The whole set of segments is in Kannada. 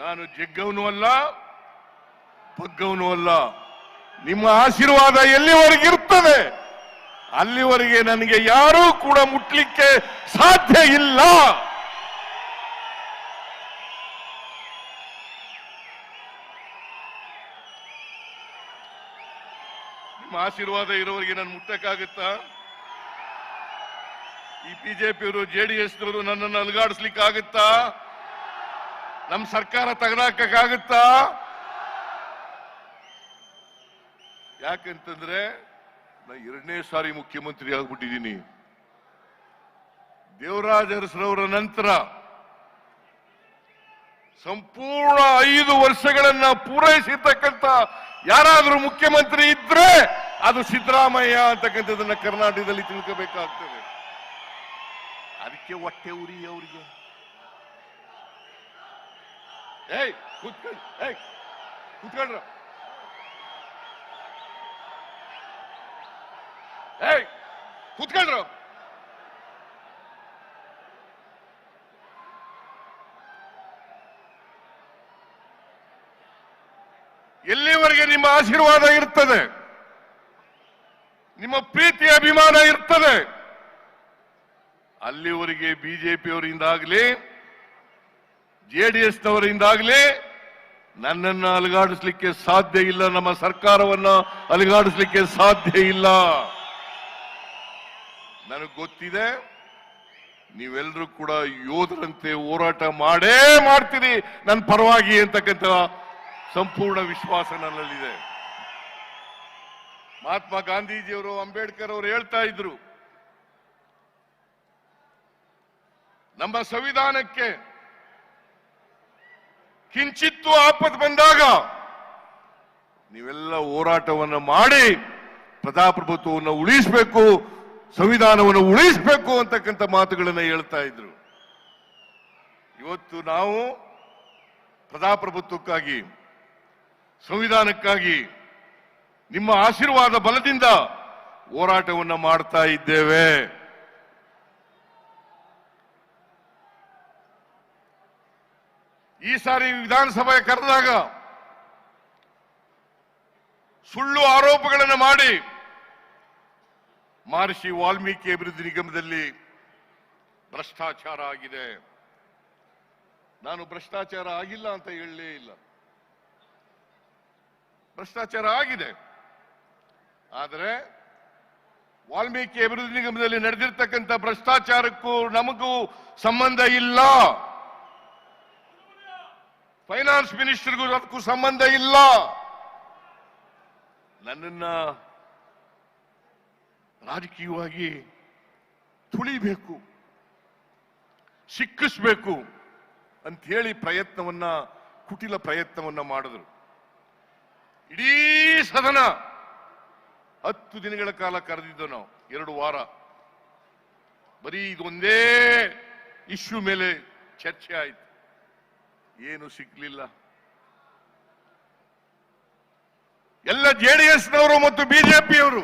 ನಾನು ಜಗ್ಗವನು ಅಲ್ಲ, ಬಗ್ಗವನು ಅಲ್ಲ. ನಿಮ್ಮ ಆಶೀರ್ವಾದ ಎಲ್ಲಿವರೆಗಿರ್ತದೆ ಅಲ್ಲಿವರೆಗೆ ನನಗೆ ಯಾರೂ ಕೂಡ ಮುಟ್ಲಿಕ್ಕೆ ಸಾಧ್ಯ ಇಲ್ಲ. ನಿಮ್ಮ ಆಶೀರ್ವಾದ ಇರೋವರೆಗೆ ನಾನು ಮುಟ್ಟಕ್ಕಾಗುತ್ತಾ? ಈ ಬಿಜೆಪಿಯವರು ಜೆಡಿಎಸ್ನವರು ನನ್ನನ್ನು ಅಲುಗಾಡಿಸ್ಲಿಕ್ಕೆ ಆಗುತ್ತಾ? ನಮ್ಮ ಸರ್ಕಾರ ತೆಗೆದಾಕಕ್ಕಾಗುತ್ತಾ? ಯಾಕಂತಂದ್ರೆ ನಾ 2ನೇ ಸಾರಿ ಮುಖ್ಯಮಂತ್ರಿ ಆಗ್ಬಿಟ್ಟಿದ್ದೀನಿ. ದೇವರಾಜ ಅರಸರವರ ನಂತರ ಸಂಪೂರ್ಣ 5 ವರ್ಷಗಳನ್ನ ಪೂರೈಸಿರ್ತಕ್ಕಂಥ ಯಾರಾದರೂ ಮುಖ್ಯಮಂತ್ರಿ ಇದ್ರೆ ಅದು ಸಿದ್ದರಾಮಯ್ಯ ಅಂತಕ್ಕಂಥದನ್ನ ಕರ್ನಾಟಕದಲ್ಲಿ ತಿಳ್ಕೋಬೇಕಾಗ್ತದೆ. ಅದಕ್ಕೆ ಹೊಟ್ಟೆ ಉರಿ ಅವರಿಗೆ. ಕೂತ್ಕೊಂಡ್ರ ಕೂತ್ಕೊಂಡ್ರು. ಎಲ್ಲಿವರೆಗೆ ನಿಮ್ಮ ಆಶೀರ್ವಾದ ಇರ್ತದೆ, ನಿಮ್ಮ ಪ್ರೀತಿ ಅಭಿಮಾನ ಇರ್ತದೆ, ಅಲ್ಲಿವರೆಗೆ ಬಿಜೆಪಿಯವರಿಂದಾಗಲಿ ಜೆಡಿಎಸ್ನವರಿಂದಾಗಲಿ ನನ್ನನ್ನು ಅಲುಗಾಡಿಸ್ಲಿಕ್ಕೆ ಸಾಧ್ಯ ಇಲ್ಲ. ನಮ್ಮ ಸರ್ಕಾರವನ್ನ ಅಲುಗಾಡಿಸ್ಲಿಕ್ಕೆ ಸಾಧ್ಯ ಇಲ್ಲ. ನನಗೆ ಗೊತ್ತಿದೆ, ನೀವೆಲ್ಲರೂ ಕೂಡ ಯೋಧರಂತೆ ಹೋರಾಟ ಮಾಡೇ ಮಾಡ್ತೀರಿ ನನ್ನ ಪರವಾಗಿ ಅಂತಕ್ಕಂಥ ಸಂಪೂರ್ಣ ವಿಶ್ವಾಸ ನನ್ನಲ್ಲಿದೆ. ಮಹಾತ್ಮ ಗಾಂಧೀಜಿಯವರು, ಅಂಬೇಡ್ಕರ್ ಅವರು ಹೇಳ್ತಾ ಇದ್ರು, ನಮ್ಮ ಸಂವಿಧಾನಕ್ಕೆ ಕಿಂಚಿತ್ತು ಆಪತ್ತು ಬಂದಾಗ ನೀವೆಲ್ಲ ಹೋರಾಟವನ್ನು ಮಾಡಿ ಪ್ರಜಾಪ್ರಭುತ್ವವನ್ನು ಉಳಿಸಬೇಕು, ಸಂವಿಧಾನವನ್ನು ಉಳಿಸಬೇಕು ಅಂತಕ್ಕಂಥ ಮಾತುಗಳನ್ನು ಹೇಳ್ತಾ ಇದ್ರು. ಇವತ್ತು ನಾವು ಪ್ರಜಾಪ್ರಭುತ್ವಕ್ಕಾಗಿ, ಸಂವಿಧಾನಕ್ಕಾಗಿ ನಿಮ್ಮ ಆಶೀರ್ವಾದ ಬಲದಿಂದ ಹೋರಾಟವನ್ನು ಮಾಡ್ತಾ ಇದ್ದೇವೆ. ಈ ಸಾರಿ ವಿಧಾನಸಭೆ ಕರೆದಾಗ ಸುಳ್ಳು ಆರೋಪಗಳನ್ನು ಮಾಡಿ ಮಹರ್ಷಿ ವಾಲ್ಮೀಕಿ ಅಭಿವೃದ್ಧಿ ನಿಗಮದಲ್ಲಿ ಭ್ರಷ್ಟಾಚಾರ ಆಗಿದೆ. ನಾನು ಭ್ರಷ್ಟಾಚಾರ ಆಗಿಲ್ಲ ಅಂತ ಹೇಳಲೇ ಇಲ್ಲ. ಭ್ರಷ್ಟಾಚಾರ ಆಗಿದೆ. ಆದರೆ ವಾಲ್ಮೀಕಿ ಅಭಿವೃದ್ಧಿ ನಿಗಮದಲ್ಲಿ ನಡೆದಿರ್ತಕ್ಕಂಥ ಭ್ರಷ್ಟಾಚಾರಕ್ಕೂ ನಮಗೂ ಸಂಬಂಧ ಇಲ್ಲ. ಫೈನಾನ್ಸ್ ಮಿನಿಸ್ಟರ್ಗೂ ಅದಕ್ಕೂ ಸಂಬಂಧ ಇಲ್ಲ. ನನ್ನನ್ನ ರಾಜಕೀಯವಾಗಿ ತುಳಿಬೇಕು, ಸಿಕ್ಕಿಸ್ಬೇಕು ಅಂತ ಹೇಳಿ ಕುಟಿಲ ಪ್ರಯತ್ನವನ್ನ ಮಾಡಿದ್ರು. ಇಡೀ ಸದನ 10 ದಿನಗಳ ಕಾಲ ಕರೆದಿದ್ದು ನಾವು, 2 ವಾರ ಬರೀ ಇದೊಂದೇ ಇಶ್ಯೂ ಮೇಲೆ ಚರ್ಚೆ ಆಯ್ತು. ಏನು ಸಿಗ್ಲಿಲ್ಲ. ಎಲ್ಲ ಜೆಡಿಎಸ್ನವರು ಮತ್ತು ಬಿಜೆಪಿಯವರು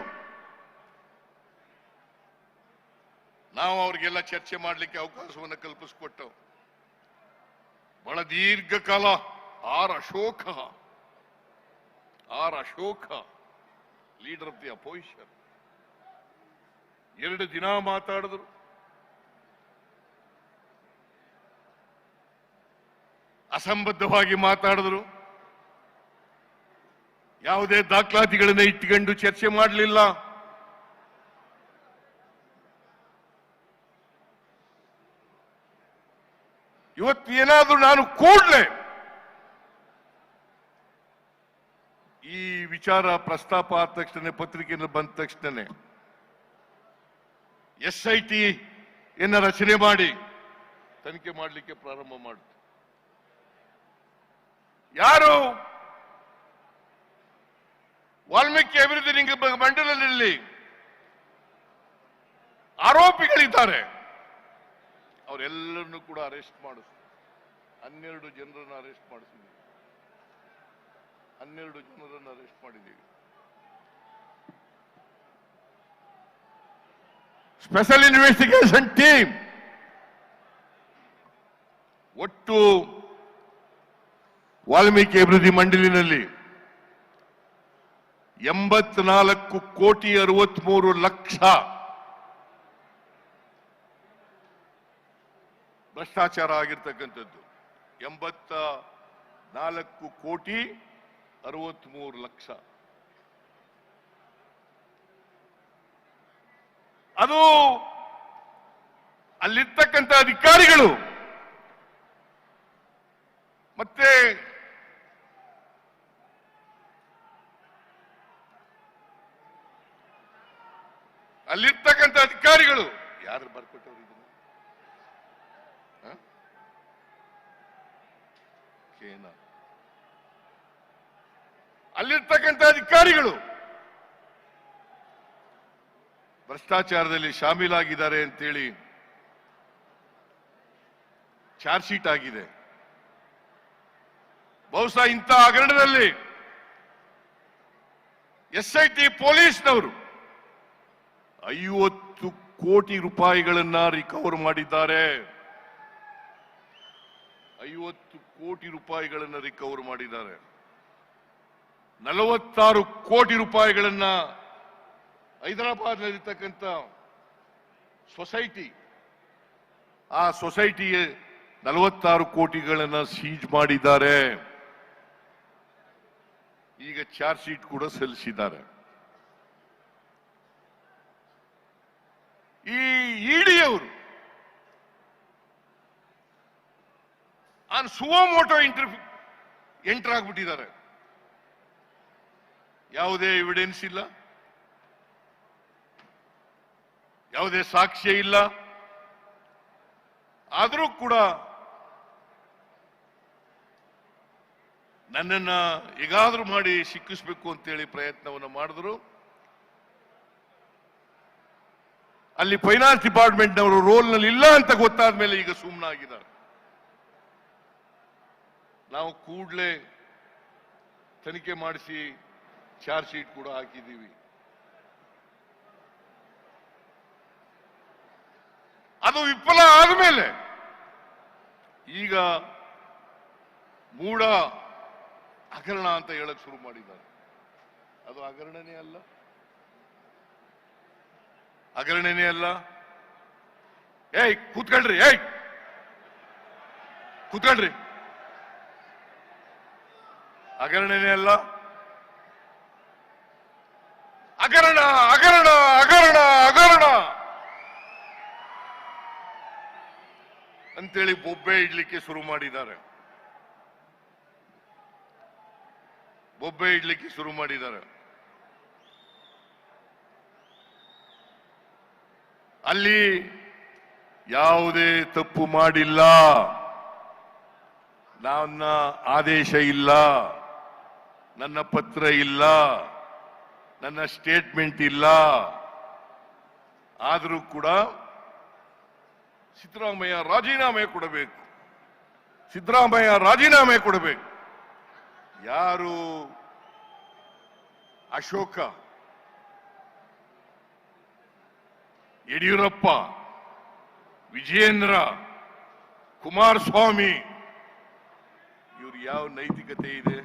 ನಾವು ಅವ್ರಿಗೆಲ್ಲ ಚರ್ಚೆ ಮಾಡಲಿಕ್ಕೆ ಅವಕಾಶವನ್ನು ಕಲ್ಪಿಸಿಕೊಟ್ಟವು. ಬಹಳ ದೀರ್ಘಕಾಲ R Ashoka leader of the opposition 2 ದಿನ ಮಾತಾಡಿದ್ರು. ಅಸಂಬದ್ಧವಾಗಿ ಮಾತಾಡಿದ್ರು. ಯಾವುದೇ ದಾಖಲಾತಿಗಳನ್ನ ಇಟ್ಟುಕೊಂಡು ಚರ್ಚೆ ಮಾಡಲಿಲ್ಲ. ಇವತ್ತು ಏನಾದ್ರೂ ನಾನು ಕೂಡಲೇ ಈ ವಿಚಾರ ಪ್ರಸ್ತಾಪ ಆದ ತಕ್ಷಣ, ಪತ್ರಿಕೆಯಲ್ಲಿ ಬಂದ ತಕ್ಷಣ SIT ರಚನೆ ಮಾಡಿ ತನಿಖೆ ಮಾಡಲಿಕ್ಕೆ ಪ್ರಾರಂಭ ಮಾಡಿತು. ಯಾರು ವಾಲ್ಮೀಕಿ ಅಭಿವೃದ್ಧಿ ನಿಗಮ ಮಂಡಲದಲ್ಲಿ ಆರೋಪಿಗಳಿದ್ದಾರೆ, ಅವರೆಲ್ಲರನ್ನು ಕೂಡ ಅರೆಸ್ಟ್ ಮಾಡಿದ್ರು. 12 ಜನರನ್ನು ಅರೆಸ್ಟ್ ಮಾಡಿಸಿದ್ದೀವಿ. 12 ಜನರನ್ನು ಅರೆಸ್ಟ್ ಮಾಡಿದ್ದೀವಿ. ಸ್ಪೆಷಲ್ ಇನ್ವೆಸ್ಟಿಗೇಷನ್ ಟೀಮ್ ಒಟ್ಟು ವಾಲ್ಮೀಕಿ ಅಭಿವೃದ್ಧಿ ಮಂಡಳಿನಲ್ಲಿ 84,63,00,000 ಭ್ರಷ್ಟಾಚಾರ ಆಗಿರ್ತಕ್ಕಂಥದ್ದು. 84,63,00,000. ಅದು ಅಲ್ಲಿರ್ತಕ್ಕಂಥ ಅಧಿಕಾರಿಗಳು ಮತ್ತೆ ಅಲ್ಲಿರ್ತಕ್ಕಂಥ ಅಧಿಕಾರಿಗಳು ಯಾರು ಬರ್ಕೊಟ್ಟವ್ರು ಇದನ್ನು? ಅಲ್ಲಿರ್ತಕ್ಕಂಥ ಅಧಿಕಾರಿಗಳು ಭ್ರಷ್ಟಾಚಾರದಲ್ಲಿ ಶಾಮೀಲಾಗಿದ್ದಾರೆ ಅಂತೇಳಿ ಚಾರ್ಜ್ ಶೀಟ್ ಆಗಿದೆ. ಬಹುಶಃ ಇಂಥ ಹಗರಣದಲ್ಲಿ SIT ಪೊಲೀಸ್ನವರು 50 ಕೋಟಿ ರೂಪಾಯಿಗಳನ್ನ ರಿಕವರ್ ಮಾಡಿದ್ದಾರೆ. 50 ಕೋಟಿ ರೂಪಾಯಿಗಳನ್ನ ರಿಕವರ್ ಮಾಡಿದ್ದಾರೆ. 46 ಕೋಟಿ ರೂಪಾಯಿಗಳನ್ನ ಹೈದರಾಬಾದ್ನಲ್ಲಿರ್ತಕ್ಕಂಥ ಸೊಸೈಟಿ, ಆ ಸೊಸೈಟಿಗೆ 46 ಕೋಟಿಗಳನ್ನ ಸೀಜ್ ಮಾಡಿದ್ದಾರೆ. ಈಗ ಚಾರ್ಜ್ ಶೀಟ್ ಕೂಡ ಸಲ್ಲಿಸಿದ್ದಾರೆ. ಈ ಇಡಿಯವರು ಸುವೋಮೋಟೋ ಎಂಟರ್ ಆಗ್ಬಿಟ್ಟಿದ್ದಾರೆ. ಯಾವುದೇ ಎವಿಡೆನ್ಸ್ ಇಲ್ಲ, ಯಾವುದೇ ಸಾಕ್ಷ್ಯ ಇಲ್ಲ. ಆದರೂ ಕೂಡ ನನ್ನನ್ನ ಹೇಗಾದ್ರೂ ಮಾಡಿ ಸಿಕ್ಕಿಸ್ಬೇಕು ಅಂತೇಳಿ ಪ್ರಯತ್ನವನ್ನು ಮಾಡಿದ್ರು. ಅಲ್ಲಿ ಫೈನಾನ್ಸ್ ಡಿಪಾರ್ಟ್ಮೆಂಟ್ನವರು ರೋಲ್ನಲ್ಲಿ ಇಲ್ಲ ಅಂತ ಗೊತ್ತಾದ ಮೇಲೆ ಈಗ ಸುಮ್ಮನಾಗಿದ್ದಾರೆ. ನಾವು ಕೂಡಲೇ ತನಿಖೆ ಮಾಡಿಸಿ ಚಾರ್ಜ್ ಶೀಟ್ ಕೂಡ ಹಾಕಿದ್ದೀವಿ. ಅದು ವಿಫಲ ಆದಮೇಲೆ ಈಗ ಮೂಢ ಹಗರಣ ಅಂತ ಹೇಳಕ್ ಶುರು ಮಾಡಿದ್ದಾರೆ. ಅದು ಹಗರಣನೇ ಅಲ್ಲ, ಹಗರಣನೇ ಅಲ್ಲ. ಕೂತ್ಕೊಳ್ರಿ, ಕೂತ್ಕೊಳ್ರಿ. ಹಗರಣನೇ ಅಲ್ಲ. ಹಗರಣ ಹಗರಣ ಹಗರಣ ಹಗರಣ ಅಂತೇಳಿ ಬೊಬ್ಬೆ ಇಡ್ಲಿಕ್ಕೆ ಶುರು ಮಾಡಿದ್ದಾರೆ. ಬೊಬ್ಬೆ ಇಡ್ಲಿಕ್ಕೆ ಶುರು ಮಾಡಿದ್ದಾರೆ. ಅಲ್ಲಿ ಯಾವುದೇ ತಪ್ಪು ಮಾಡಿಲ್ಲ, ನನ್ನ ಆದೇಶ ಇಲ್ಲ, ನನ್ನ ಪತ್ರ ಇಲ್ಲ, ನನ್ನ ಸ್ಟೇಟ್ಮೆಂಟ್ ಇಲ್ಲ. ಆದರೂ ಕೂಡ ಸಿದ್ದರಾಮಯ್ಯ ರಾಜೀನಾಮೆ ಕೊಡಬೇಕು, ಸಿದ್ದರಾಮಯ್ಯ ರಾಜೀನಾಮೆ ಕೊಡಬೇಕು. ಯಾರು ಅಶೋಕ, ಯಡಿಯೂರಪ್ಪ, ವಿಜಯೇಂದ್ರ, ಕುಮಾರಸ್ವಾಮಿ, ಇವ್ರು ಯಾವ ನೈತಿಕತೆ ಇದೆ?